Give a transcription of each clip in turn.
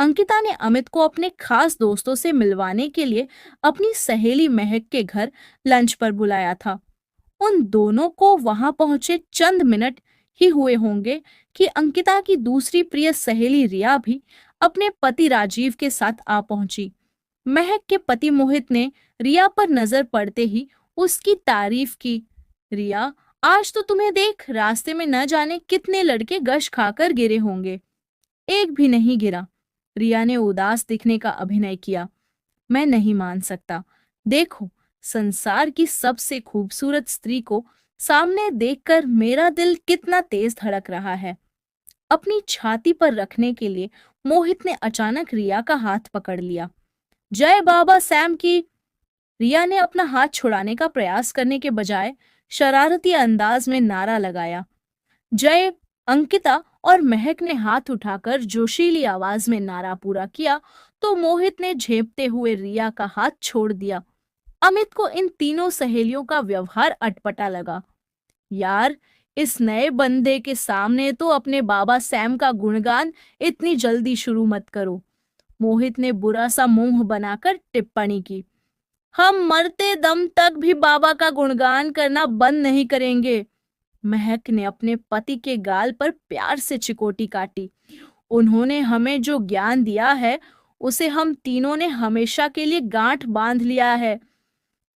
अंकिता ने अमित को अपने खास दोस्तों से मिलवाने के लिए अपनी सहेली महक के घर लंच पर बुलाया था। उन दोनों को वहां पहुंचे चंद मिनट ही हुए होंगे कि अंकिता की दूसरी प्रिय सहेली रिया भी अपने पति राजीव के साथ आ पहुंची। महक के पति मोहित ने रिया पर नजर पड़ते ही उसकी तारीफ की। रिया, आज तो तुम्हें देख रास्ते में न जाने कितने लड़के गश खाकर गिरे होंगे। एक भी नहीं गिरा। रिया ने उदास दिखने का अभिनय किया। मैं नहीं मान सकता। देखो, संसार की सबसे खूबसूरत स्त्री को सामने देखकर मेरा दिल कितना तेज धड़क रहा है। अपनी छाती पर रखने के लिए मोहित ने अचानक रिया का हाथ पकड़ लिया। जय बाबा सैम की। रिया ने अपना हाथ छुड़ाने का प्रयास करने के बजाय शरारती अंदाज में नारा लगाया। जय। अंकिता और महक ने हाथ उठाकर जोशीली आवाज में नारा पूरा किया तो मोहित ने झेपते हुए रिया का हाथ छोड़ दिया। अमित को इन तीनों सहेलियों का व्यवहार अटपटा लगा। यार, इस नए बंदे के सामने तो अपने बाबा सैम का गुणगान इतनी जल्दी शुरू मत करो। मोहित ने बुरा सा मुंह बनाकर टिप्पणी की। हम मरते दम तक भी बाबा का गुणगान करना बंद नहीं करेंगे। महक ने अपने पति के गाल पर प्यार से चिकोटी काटी। उन्होंने हमें जो ज्ञान दिया है उसे हम तीनों ने हमेशा के लिए गांठ बांध लिया है।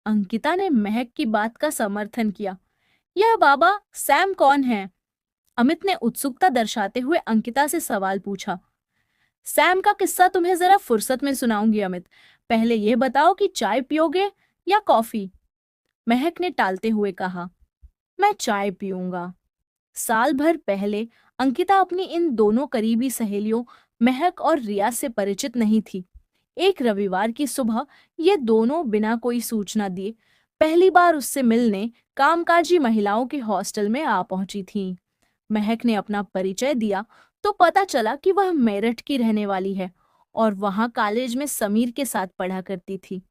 अंकिता ने महक की बात का समर्थन किया। यह बाबा सैम कौन है? अमित ने उत्सुकता दर्शाते हुए अंकिता से सवाल पूछा। सैम का किस्सा तुम्हें जरा फुर्सत में सुनाऊंगी अमित। पहले यह बताओ कि चाय पियोगे या कॉफी? महक ने टालते हुए कहा। मैं चाय पीऊंगा। साल भर पहले अंकिता अपनी इन दोनों करीबी सहेलियों महक और रिया से परिचित नहीं थी। एक रविवार की सुबह ये दोनों बिना कोई सूचना दिए पहली बार उससे मिलने कामकाजी महिलाओं के हॉस्टल में आ पहुंची थीं। महक ने अपना परिचय दिया तो पता चला कि वह मेरठ की रहने वाली है और वहां कॉलेज में समीर के साथ पढ़ा करती थी।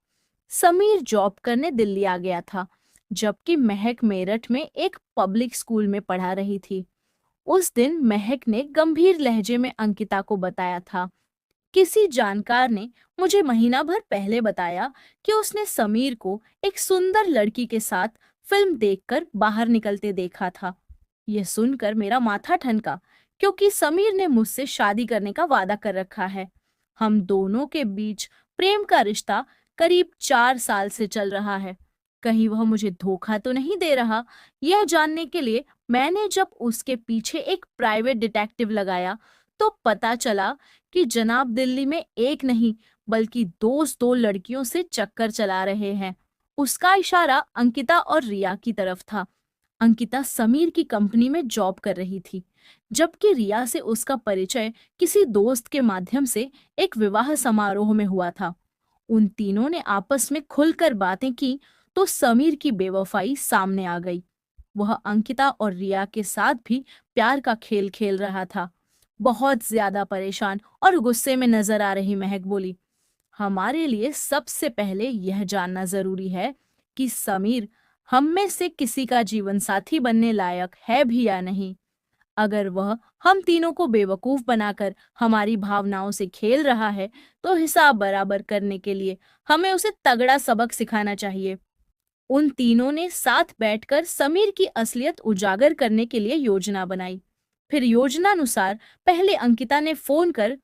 समीर जॉब करने दिल्ली आ गया था, जबकि महक मेरठ में एक पब्लिक स्कूल में पढ़ा रही थी। उस दिन महक ने गंभीर लहजे में अंकिता को बताया था। किसी जानकार ने मुझे महीना भर पहले बताया कि उसने समीर को एक सुंदर लड़की के साथ फिल्म देखकर बाहर निकलते देखा था। यह सुनकर मेरा माथा ठनका, क्योंकि समीर ने मुझसे शादी करने का वादा कर रखा है। हम दोनों के बीच प्रेम का रिश्ता करीब 4 साल से चल रहा है। कहीं वह मुझे धोखा तो नहीं दे रहा? यह जानने के लिए मैंने जब उसके पीछे एक प्राइवेट डिटेक्टिव लगाया तो पता चला कि जनाब दिल्ली में एक नहीं बल्कि दो लड़कियों से चक्कर चला रहे हैं। उसका इशारा अंकिता और रिया की तरफ था। अंकिता समीर की कंपनी में जॉब कर रही थी, जबकि रिया से उसका परिचय किसी दोस्त के माध्यम से एक विवाह समारोह में हुआ था। उन तीनों ने आपस में खुलकर बातें की तो समीर की बेवफाई सामने आ गई। वह अंकिता और रिया के साथ भी प्यार का खेल खेल रहा था। बहुत ज्यादा परेशान और गुस्से में नजर आ रही महक बोली, हमारे लिए सबसे पहले यह जानना जरूरी है कि समीर हम में से किसी का जीवन साथी बनने लायक है भी या नहीं। अगर वह हम तीनों को बेवकूफ बनाकर हमारी भावनाओं से खेल रहा है तो हिसाब बराबर करने के लिए हमें उसे तगड़ा सबक सिखाना चाहिए। उन तीनों ने साथ बैठकर समीर की असलियत उजागर करने के लिए योजना बनाई। फिर योजनानुसार पहले अंकिता ने फोन कर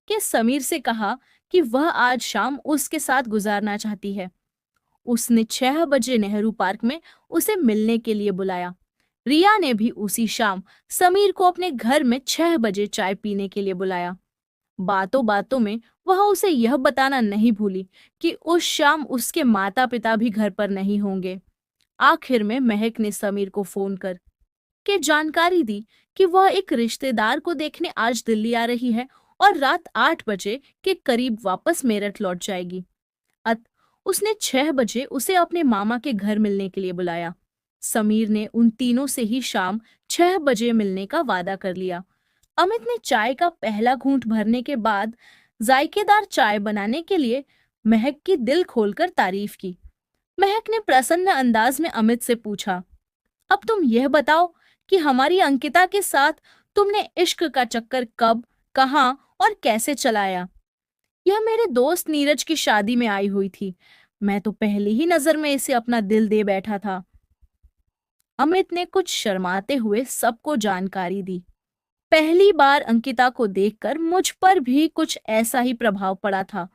के समीर से कहा कि वह आज शाम उसके साथ गुजारना चाहती है। उसने 6 बजे नेहरू पार्क में उसे मिलने के लिए बुलाया। रिया ने भी उसी शाम समीर को अपने घर में 6 बजे चाय पीने के लिए बुलाया। बातों बातों में वह उसे यह बताना नहीं भूली कि उस शाम उसके माता पिता भी घर पर नहीं होंगे। आखिर में महक ने समीर को फोन कर के जानकारी दी कि वह एक रिश्तेदार को देखने आज दिल्ली आ रही है और रात 8 बजे के करीब वापस मेरठ लौट जाएगी। उसने 6 बजे उसे अपने मामा के घर मिलने के लिए बुलाया। समीर ने उन तीनों से ही शाम 6 बजे मिलने का वादा कर लिया। अमित ने चाय का पहला घूंट भरने के बाद जायकेदार चाय बनाने के लिए महक की दिल खोलकर तारीफ की। महक ने प्रसन्न अंदाज में अमित से पूछा, अब तुम यह बताओ कि हमारी अंकिता के साथ तुमने इश्क का चक्कर कब, कहाँ और कैसे चलाया? यह मेरे दोस्त नीरज की शादी में आई हुई थी। मैं तो पहली ही नजर में इसे अपना दिल दे बैठा था। अमित ने कुछ शर्माते हुए सबको जानकारी दी। पहली बार अंकिता को देखकर मुझ पर भी कुछ ऐसा ही प्रभाव पड़ा था,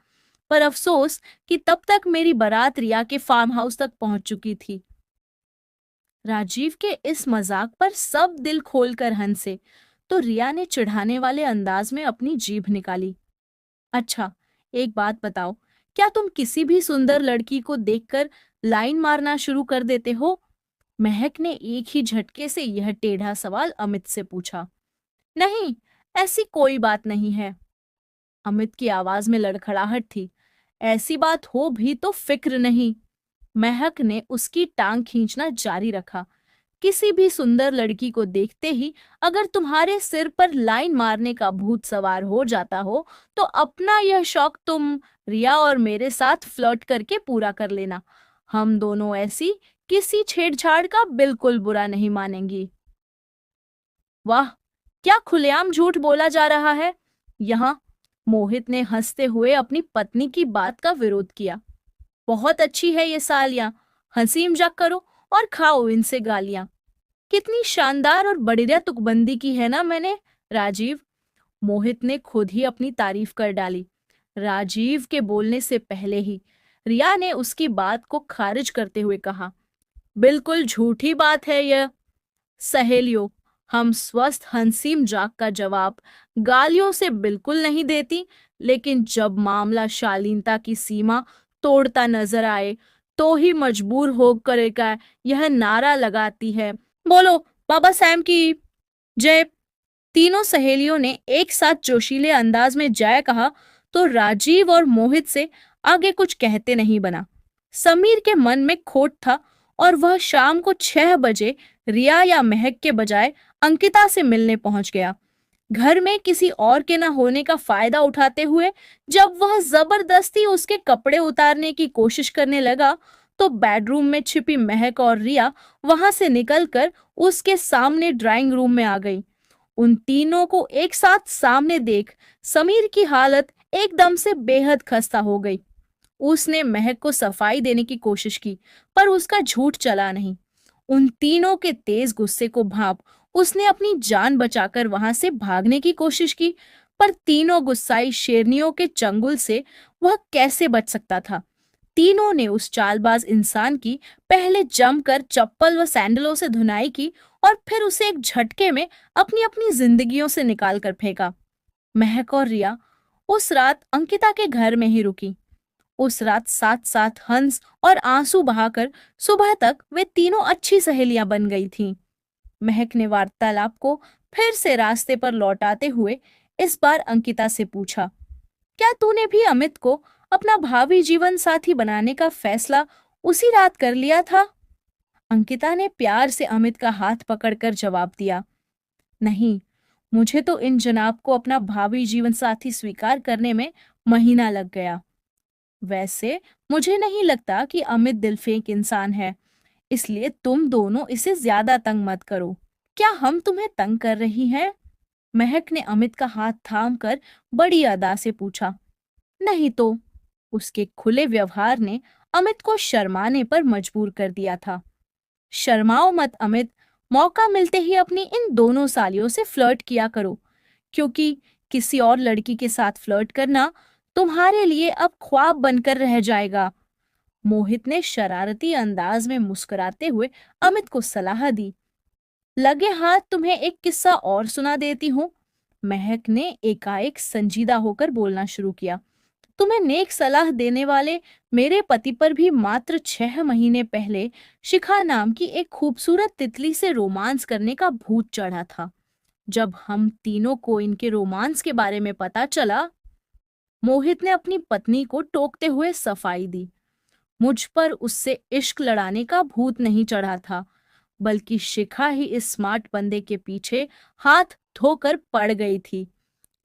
पर अफसोस कि तब तक मेरी बारात रिया के फार्म हाउस तक पहुंच चुकी थी। राजीव के इस मजाक पर सब दिल खोलकर हंसे, तो रिया ने चिढ़ाने वाले अंदाज में अपनी जीभ निकाली। अच्छा, एक बात बताओ, क्या तुम किसी भी सुंदर लड़की को देखकर लाइन मारना शुरू कर देते हो? महक ने एक ही झटके से यह टेढ़ा सवाल अमित से पूछा। नहीं, ऐसी कोई बात नहीं है। अमित की आवाज में लड़खड़ाहट थी। ऐसी बात हो भी तो फिक्र नहीं। महक ने उसकी टांग खींचना जारी रखा। किसी भी सुंदर लड़की को देखते ही अगर तुम्हारे सिर पर लाइन मारने का भूत सवार हो जाता हो, तो अपना यह शौक तुम रिया और मेरे साथ फ्लर्ट करके पूरा कर लेना। हम दोनों ऐसी किसी छेड़छाड़ का बिल्कुल बुरा नहीं मानेंगी। वाह, क्या खुलेआम झूठ बोला जा रहा है यहाँ। मोहित ने हंसते हुए अपनी पत्नी की बात का विरोध किया। बहुत अच्छी है ये सालियां, हंसी मजाक करो और खाओ इनसे गालियां। कितनी शानदार और बढ़िया तुकबंदी की है ना मैंने, राजीव। मोहित ने खुद ही अपनी तारीफ कर डाली। राजीव के बोलने से पहले ही रिया ने उसकी बात को खारिज करते हुए कहा, बिल्कुल झूठी बात है यह। सहेलियों, हम स्वस्थ हंसी मजाक का जवाब गालियों से बिल्कुल नहीं देती, लेकिन जब मामला शालीनता की सीमा तोड़ता नजर आए तो ही मजबूर होकर का यह नारा लगाती है, बोलो बाबा सैम की जय। तीनों सहेलियों ने एक साथ जोशीले अंदाज में जय कहा, तो राजीव और मोहित से आगे कुछ कहते नहीं बना। समीर के मन में खोट था और वह शाम को 6 बजे रिया या महक के बजाय अंकिता से मिलने पहुंच गया। घर में किसी और के न होने का फायदा उठाते हुए जब वह जबरदस्ती उसके कपड़े उतारने की कोशिश करने लगा, तो बेडरूम में छिपी महक और रिया वहां से निकलकर उसके सामने ड्राइंग रूम में आ गई। उन तीनों को एक साथ सामने देख समीर की हालत एकदम से बेहद खस्ता हो गई। उसने महक को सफाई देने की कोशिश की, पर उसका झूठ चला नहीं। उन तीनों के तेज गुस्से को भांप उसने अपनी जान बचाकर वहां से भागने की कोशिश की, पर तीनों गुस्साई शेरनियों के चंगुल से वह कैसे बच सकता था। तीनों ने उस चालबाज इंसान की पहले जमकर चप्पल व सैंडलों से धुनाई की और फिर उसे एक झटके में अपनी अपनी जिंदगियों से निकाल कर फेंका। महक और रिया उस रात अंकिता के घर में ही रुकी। उस रात साथ साथ हंस और आंसू बहाकर सुबह तक वे तीनों अच्छी सहेलियां बन गई थीं। महक ने वार्तालाप को फिर से रास्ते पर लौटाते हुए इस बार अंकिता से पूछा, क्या तूने भी अमित को अपना भावी जीवन साथी बनाने का फैसला उसी रात कर लिया था? अंकिता ने प्यार से अमित का हाथ पकड़कर जवाब दिया, नहीं, मुझे तो इन जनाब को अपना भावी जीवन साथी स्वीकार करने में महीना लग गया। वैसे मुझे नहीं लगता कि अमित दिलफेंक इंसान है, इसलिए तुम दोनों इसे ज्यादा तंग मत करो। क्या हम तुम्हें तंग कर रही हैं? महक ने अमित का हाथ थामकर बड़ी अदा से पूछा। नहीं तो। उसके खुले व्यवहार ने अमित को शर्माने पर मजबूर कर दिया था। शर्माओ मत अमित, मौका मिलते ही अपनी इन दोनों सालियों से फ्लर्ट किया करो, क्योंकि किसी और लड़की के साथ फ्लर्ट करना तुम्हारे लिए अब ख्वाब बनकर रह जाएगा। मोहित ने शरारती अंदाज में मुस्कुराते हुए अमित को सलाह दी। लगे हाथ तुम्हें एक किस्सा और सुना देती हूँ। महक ने एकाएक संजीदा होकर बोलना शुरू किया। तुम्हें नेक सलाह देने वाले मेरे पति पर भी मात्र 6 महीने पहले शिखा नाम की एक खूबसूरत तितली से रोमांस करने का भूत चढ़ा था। जब हम तीनों को इनके रोमांस के बारे में पता चला, मोहित ने अपनी पत्नी को टोकते हुए सफाई दी, मुझ पर उससे इश्क लड़ाने का भूत नहीं चढ़ा था, बल्कि शिखा ही इस स्मार्ट बंदे के पीछे हाथ धोकर पड़ गई थी।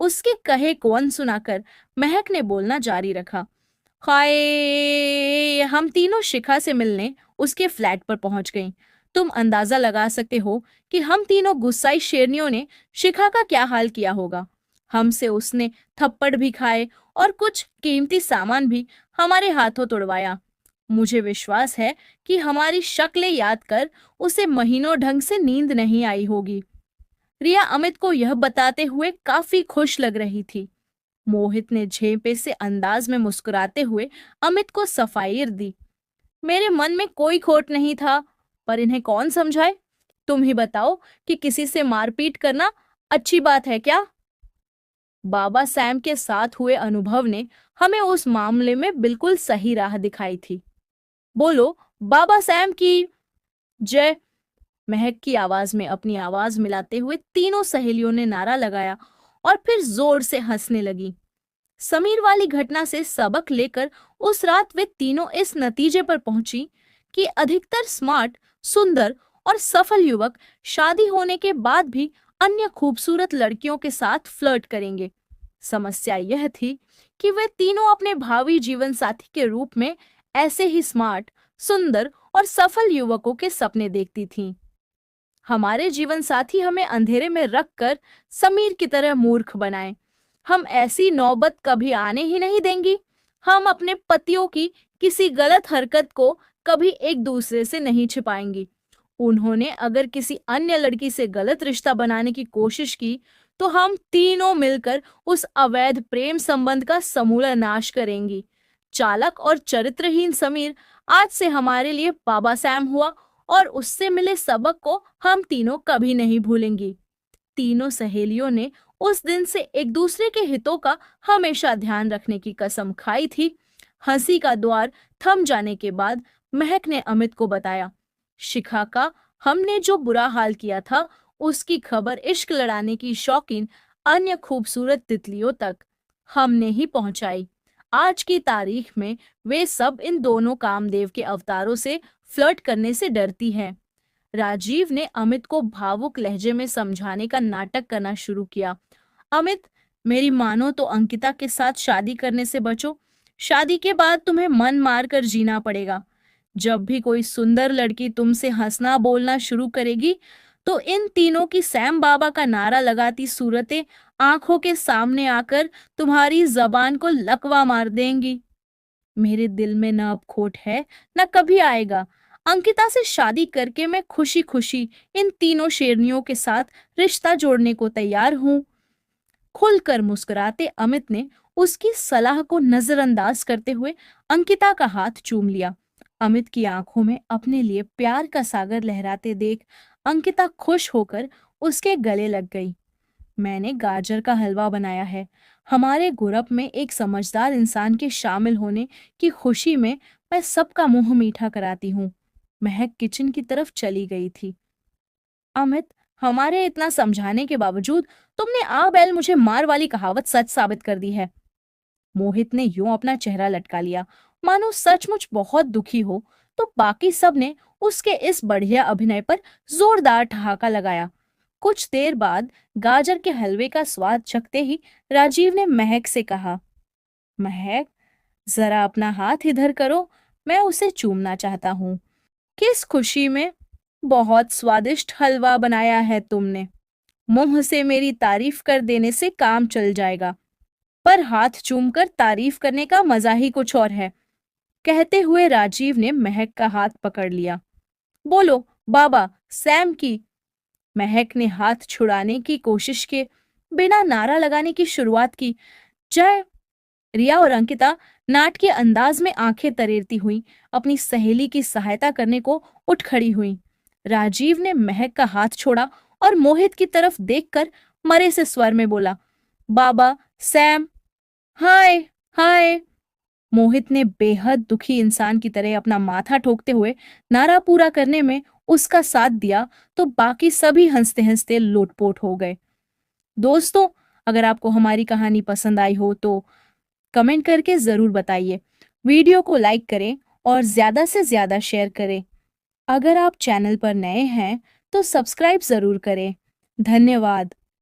उसके कहे को अनसुनाकर महक ने बोलना जारी रखा। हाय, हम तीनों शिखा से मिलने उसके फ्लैट पर पहुंच गईं। तुम अंदाजा लगा सकते हो कि हम तीनों गुस्साई शेरनियों ने शिखा का क्या हाल किया होगा। हमसे उसने थप्पड़ भी खाए और कुछ कीमती सामान भी हमारे हाथों तुड़वाया। मुझे विश्वास है कि हमारी शक्लें याद कर उसे महीनों ढंग से नींद नहीं आई होगी। रिया अमित को यह बताते हुए काफी खुश लग रही थी। मोहित ने झेपे से अंदाज में मुस्कुराते हुए अमित को सफाईर दी। मेरे मन में कोई खोट नहीं था, पर इन्हें कौन समझाए? तुम ही बताओ कि किसी से मारपीट करना अच्छी बात है क्या? बाबा सैम के साथ हुए अनुभव ने हमें उस मामले में बिल्कुल सही राह दिखाई थी। बोलो, बाबा सैम की जय। महक की आवाज में अपनी आवाज मिलाते हुए तीनों सहेलियों ने नारा लगाया और फिर जोर से हंसने लगी। समीर वाली घटना से सबक लेकर उस रात वे तीनों इस नतीजे पर पहुंची कि अधिकतर स्मार्ट, सुंदर और सफल युवक शादी होने के बाद भी अन्य खूबसूरत लड़कियों के साथ फ्लर्ट करेंगे। समस्या यह थी कि वे तीनों अपने भावी जीवन साथी के रूप में ऐसे ही स्मार्ट, सुंदर और सफल युवकों के सपने देखती थीं। हमारे जीवन साथी हमें अंधेरे में रखकर समीर की तरह मूर्ख बनाएं। हम ऐसी नौबत कभी आने ही नहीं देंगी। हम अपने पतियों की किसी गलत हरकत को कभी एक दूसरे से नहीं छिपाएंगी। उन्होंने अगर किसी अन्य लड़की से गलत रिश्ता बनाने की कोशिश की तो हम तीनों मिलकर उस अवैध प्रेम संबंध का समूला नाश करेंगी। चालक और चरित्रहीन समीर आज से हमारे लिए बाबा सैम हुआ और उससे मिले सबक को हम तीनों कभी नहीं भूलेंगी। तीनों सहेलियों ने उस दिन से एक दूसरे के हितों का हमेशा ध्यान रखने की कसम खाई थी। हंसी का द्वार थम जाने के बाद महक ने अमित को बताया, शिखा का हमने जो बुरा हाल किया था उसकी खबर इश्क लड़ाने की शौकीन अन्य खूबसूरत तितलियों तक हमने ही पहुंचाई। आज की तारीख में वे सब इन दोनों कामदेव के अवतारों से फ्लर्ट करने से डरती हैं। राजीव ने अमित को भावुक लहजे में समझाने का नाटक करना शुरू किया। अमित, मेरी मानो तो अंकिता के साथ शादी करने से बचो। शादी के बाद तुम्हें मन मार कर जीना पड़ेगा। जब भी कोई सुंदर लड़की तुमसे हंसना बोलना शुरू करेगी तो इन तीनों की सैम बाबा का नारा लगाती सूरतें आंखों के सामने आकर तुम्हारी जबान को लकवा मार देंगी। मेरे दिल में न अब खोट है न कभी आएगा। अंकिता से शादी करके मैं खुशी खुशी इन तीनों शेरनियों के साथ रिश्ता जोड़ने को तैयार हूँ। खुलकर मुस्कुराते अमित ने उसकी सलाह को नजरअंदाज करते हुए अंकिता का हाथ चूम लिया। अमित की आंखों में अपने लिए प्यार का सागर लहराते देख अंकिता खुश होकर उसके गले लग गई। मैंने गाजर का हलवा बनाया है। हमारे ग्रुप में एक समझदार इंसान के शामिल होने की खुशी में मैं सबका मुंह मीठा कराती हूँ। महक किचन की तरफ चली गई थी। अमित, हमारे इतना समझाने के बावजूद तुमने आ बैल मुझे मार वाली कहावत सच साबित कर दी है। मोहित ने यूं अपना चेहरा लटका लिया मानो सचमुच बहुत दुखी हो। तो बाकी सब ने उसके इस बढ़िया अभिनय पर जोरदार ठहाका लगाया। कुछ देर बाद गाजर के हलवे का स्वाद चखते ही राजीव ने महक से कहा, महक, जरा अपना हाथ इधर करो, मैं उसे चूमना चाहता हूँ। किस खुशी में? बहुत स्वादिष्ट हलवा बनाया है तुमने। मुंह से मेरी तारीफ कर देने से काम चल जाएगा, पर हाथ चूमकर तारीफ करने का मजा ही कुछ और है। कहते हुए राजीव ने महक का हाथ पकड़ लिया। बोलो, बाबा सैम की। महक ने हाथ छुड़ाने की कोशिश के बिना नारा लगाने की शुरुआत की। जय। रिया और अंकिता नाटकीय अंदाज में आंखें तरेरती हुई अपनी सहेली की सहायता करने को उठ खड़ी हुई। राजीव ने महक का हाथ छोड़ा और मोहित की तरफ देखकर मरे से स्वर में बोला, बाबा सैम, हाय हाय। मोहित ने बेहद दुखी इंसान की तरह अपना माथा ठोकते हुए नारा पूरा करने में उसका साथ दिया तो बाकी सभी हंसते हंसते लोटपोट हो गए। दोस्तों, अगर आपको हमारी कहानी पसंद आई हो तो कमेंट करके जरूर बताइए। वीडियो को लाइक करें और ज्यादा से ज्यादा शेयर करें। अगर आप चैनल पर नए हैं तो सब्सक्राइब जरूर करें। धन्यवाद।